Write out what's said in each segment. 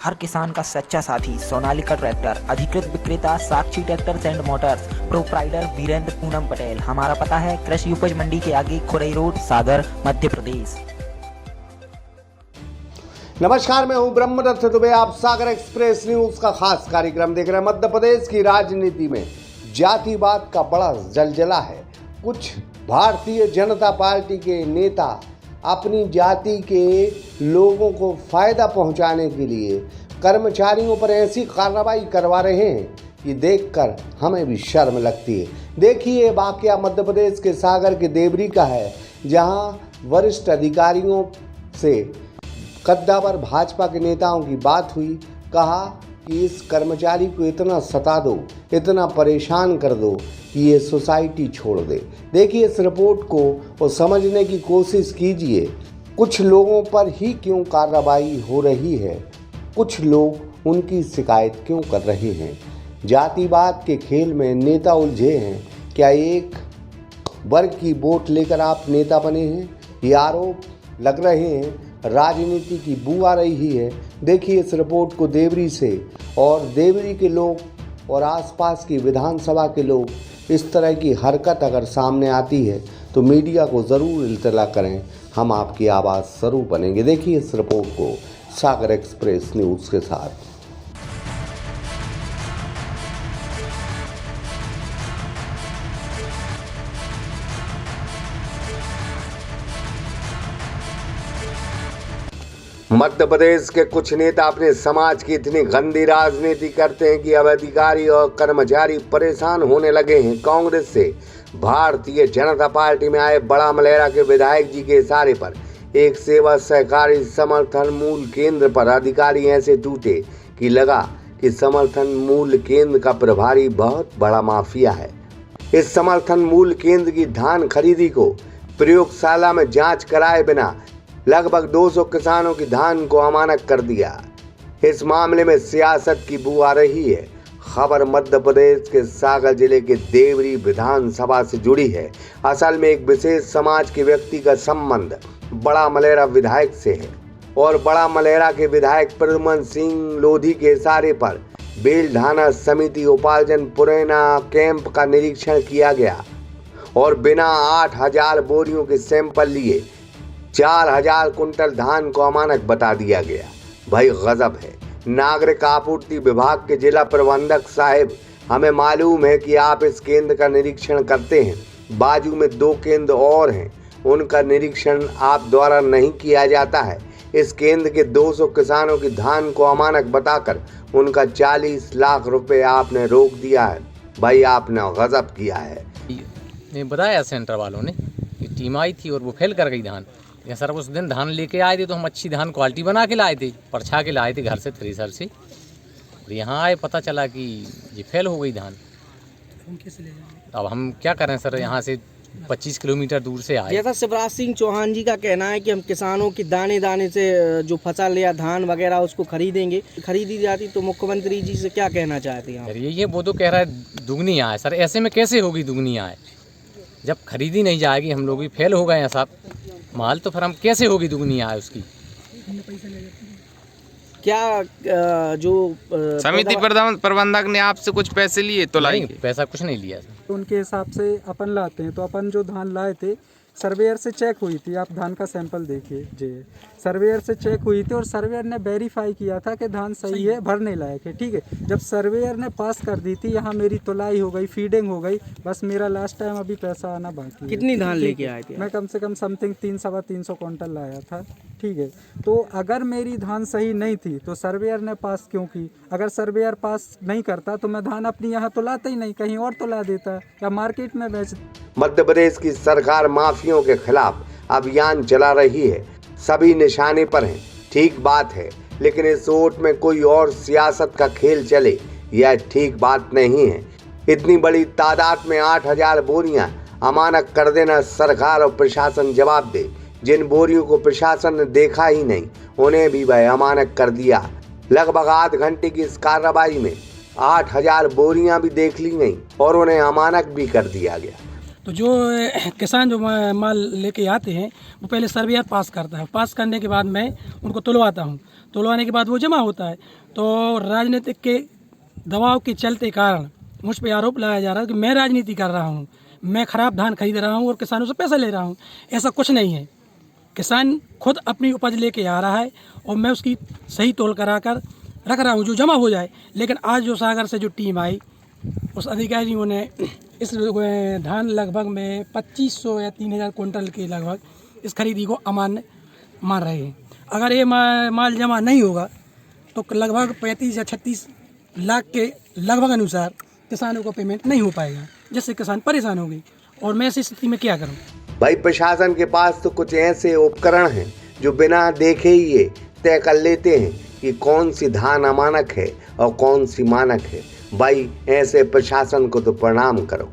हर किसान का सच्चा साथी सोनालिका ट्रैक्टर, अधिकृत विक्रेता Sakshi tractors and motors, proprietor Virendra Poonam Patel. हमारा पता है कृषि उपज मंडी के आगे, खुरई रोड, सागर, मध्य प्रदेश। नमस्कार, मैं हूं ब्रह्मदत्त दुबे। आप सागर एक्सप्रेस न्यूज का खास कार्यक्रम देख रहे हैं। मध्य प्रदेश की राजनीति में जातिवाद का बड़ा जलजला है। कुछ भारतीय जनता पार्टी के नेता अपनी जाति के लोगों को फायदा पहुंचाने के लिए कर्मचारियों पर ऐसी कार्रवाई करवा रहे हैं कि देखकर हमें भी शर्म लगती है। देखिए, वाकया मध्य प्रदेश के सागर के देवरी का है, जहां वरिष्ठ अधिकारियों से कद्दावर भाजपा के नेताओं की बात हुई। कहा कि इस कर्मचारी को इतना सता दो, इतना परेशान कर दो कि ये सोसाइटी छोड़ दे। देखिए इस रिपोर्ट को और समझने की कोशिश कीजिए। कुछ लोगों पर ही क्यों कार्रवाई हो रही है, कुछ लोग उनकी शिकायत क्यों कर रहे हैं। जातिवाद के खेल में नेता उलझे हैं। क्या एक वर्ग की वोट लेकर आप नेता बने हैं? ये आरोप लग रहे हैं। राजनीति की बू आ रही है। देखिए इस रिपोर्ट को देवरी से, और देवरी के लोग और आसपास की विधानसभा के लोग, इस तरह की हरकत अगर सामने आती है तो मीडिया को ज़रूर इत्तला करें। हम आपकी आवाज़ ज़रूर बनेंगे। देखिए इस रिपोर्ट को सागर एक्सप्रेस न्यूज़ के साथ। मध्य प्रदेश के कुछ नेता अपने समाज की इतनी गंदी राजनीति करते हैं कि अब अधिकारी और कर्मचारी परेशान होने लगे हैं। कांग्रेस से भारतीय जनता पार्टी में आए बड़ा मलेरा के विधायक जी के इशारे पर एक सेवा सहकारी समर्थन मूल केंद्र पर अधिकारी ऐसे टूटे कि लगा कि समर्थन मूल केंद्र का प्रभारी बहुत बड़ा माफिया है। इस समर्थन मूल केंद्र की धान खरीदी को प्रयोगशाला में जांच कराए बिना लगभग 200 किसानों की धान को अमानत कर दिया। इस मामले में सियासत की बू आ रही है। खबर मध्य प्रदेश के सागर जिले के देवरी विधानसभा से जुड़ी है। असल में एक विशेष समाज के व्यक्ति का संबंध बड़ा मलेरा विधायक से है, और बड़ा मलेरा के विधायक प्रद्युमन सिंह लोधी के इशारे पर बेलढाना समिति उपार्जन पुरैना कैंप का निरीक्षण किया गया और बिना 8000 बोरियों के सैंपल लिए 4000 कुंटल धान को अमानक बता दिया गया। भाई गजब है। नागरिक आपूर्ति विभाग के जिला प्रबंधक साहब, हमें मालूम है कि आप इस केंद्र का निरीक्षण करते हैं। बाजू में 2 केंद्र और हैं, उनका निरीक्षण आप द्वारा नहीं किया जाता है। इस केंद्र के 200 किसानों की धान को अमानक बताकर उनका 40 लाख रुपए आपने रोक दिया है। भाई आपने गजब किया है। ने बताया सेंटर वालों ने कि टीम आई थी और वो फेल कर गई धान। या सर उस दिन धान लेके आए थे तो हम अच्छी धान क्वालिटी बना के लाए थे, परछा के लाए थे घर से थ्रेसर से, और यहाँ आए पता चला कि ये फेल हो गई धान। अब हम क्या करें सर, यहाँ से 25 किलोमीटर दूर से आए। जैसा शिवराज सिंह चौहान जी का कहना है कि हम किसानों की दाने दाने से जो फसल या धान वगैरह उसको खरीदेंगे, खरीदी जाती, तो मुख्यमंत्री जी से क्या कहना चाहते हैं? ये वो तो कह रहा है दुगनी आए। सर ऐसे में कैसे होगी दुगनी आए, जब खरीदी नहीं जाएगी? हम लोग भी फेल हो गए हैं साहब माल, तो फिर हम कैसे होगी दुगनी आए उसकी? क्या जो समिति प्रबंधक ने आपसे कुछ पैसे लिए तो नहीं, पैसा कुछ नहीं लिया सर। उनके हिसाब से अपन लाते हैं, तो अपन जो धान लाए थे सर्वेयर से चेक हुई थी। आप धान का सैंपल देखिए जी, सर्वेयर से चेक हुई थी और सर्वेयर ने वेरीफाई किया था कि धान सही है, भरने लायक है। ठीक है, जब सर्वेयर ने पास कर दी थी, यहाँ मेरी तुलाई हो गई, फीडिंग हो गई, बस मेरा लास्ट टाइम अभी पैसा आना बाकी है। कितनी धान लेके आए थे? मैं कम से कम समथिंग 300-325 क्विंटल लाया था। ठीक है, तो अगर मेरी धान सही नहीं थी तो सर्वेयर ने पास क्यों की? अगर सर्वेयर पास नहीं करता तो मैं धान अपनी यहाँ तो लाता ही नहीं, कहीं और तो ला देता या मार्केट में बेच। मध्य प्रदेश की सरकार माफियों के खिलाफ अभियान चला रही है। सभी निशाने पर हैं, ठीक बात है, लेकिन इस वोट में कोई और सियासत का खेल चले, यह ठीक बात नहीं है। इतनी बड़ी तादाद में 8000 बोरियां अमानक कर देना सरकार और प्रशासन जवाब दे। जिन बोरियों को प्रशासन ने देखा ही नहीं, उन्हें भी वह अमानक कर दिया। लगभग आध घंटे की इस कार्रवाई में 8000 बोरियां भी देख ली गई और उन्हें अमानक भी कर दिया गया। तो जो किसान जो माल लेके आते हैं वो पहले सर्वेयर पास करता है। पास करने के बाद मैं उनको तुलवाता हूँ। तुलवाने के बाद वो जमा होता है। तो राजनीतिक के दबाव के चलते कारण मुझ पर आरोप लगाया जा रहा है कि मैं राजनीति कर रहा हूँ, मैं ख़राब धान खरीद रहा हूँ और किसानों से पैसा ले रहा हूँ। ऐसा कुछ नहीं है। किसान खुद अपनी उपज लेके आ रहा है और मैं उसकी सही तोल कराकर रख रहा हूँ जो जमा हो जाए। लेकिन आज जो सागर से जो टीम आई उस अधिकारियों ने इस धान लगभग में 2500 या 3000 कुंटल के लगभग इस खरीदी को अमान्य मान रहे हैं। अगर ये माल जमा नहीं होगा तो लगभग 35 या 36 लाख के लगभग अनुसार किसानों को पेमेंट नहीं हो पाएगा, जिससे किसान परेशान हो गई। और मैं इस स्थिति में क्या करूं? भाई प्रशासन के पास तो कुछ ऐसे उपकरण हैं जो बिना देखे ही ये तय कर लेते हैं कि कौन सी धान अमानक है और कौन सी मानक है। भाई ऐसे प्रशासन को तो प्रणाम करो।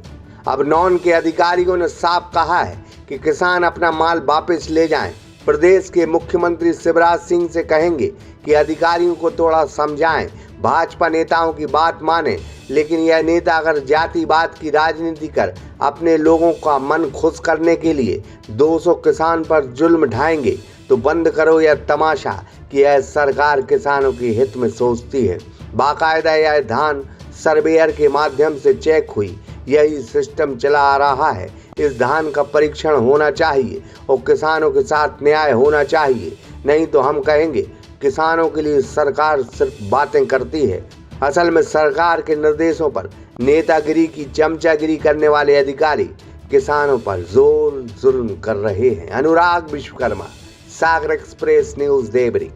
अब नॉन के अधिकारियों ने साफ कहा है कि किसान अपना माल वापस ले जाएं। प्रदेश के मुख्यमंत्री शिवराज सिंह से कहेंगे कि अधिकारियों को थोड़ा समझाएं, भाजपा नेताओं की बात माने। लेकिन यह नेता अगर जातिवाद की राजनीति कर अपने लोगों का मन खुश करने के लिए 200 किसान पर जुल्म ढाएंगे तो बंद करो यह तमाशा कि यह सरकार किसानों के हित में सोचती है। बाकायदा यह धान सर्वेयर के माध्यम से चेक हुई, यही सिस्टम चला आ रहा है। इस धान का परीक्षण होना चाहिए और किसानों के साथ न्याय होना चाहिए। नहीं तो हम कहेंगे किसानों के लिए सरकार सिर्फ बातें करती है। असल में सरकार के निर्देशों पर नेतागिरी की चमचागिरी करने वाले अधिकारी किसानों पर जोर जुल्म कर रहे हैं। अनुराग विश्वकर्मा, सागर एक्सप्रेस न्यूज देवरी।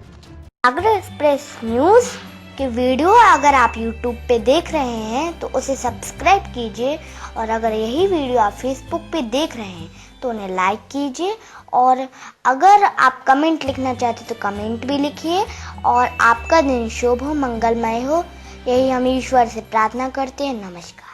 सागर एक्सप्रेस न्यूज की वीडियो अगर आप YouTube पे देख रहे हैं तो उसे सब्सक्राइब कीजिए, और अगर यही वीडियो आप Facebook पे देख रहे हैं तो उन्हें लाइक कीजिए, और अगर आप कमेंट लिखना चाहते तो कमेंट भी लिखिए। और आपका दिन शुभ हो, मंगलमय हो, यही हम ईश्वर से प्रार्थना करते हैं। नमस्कार।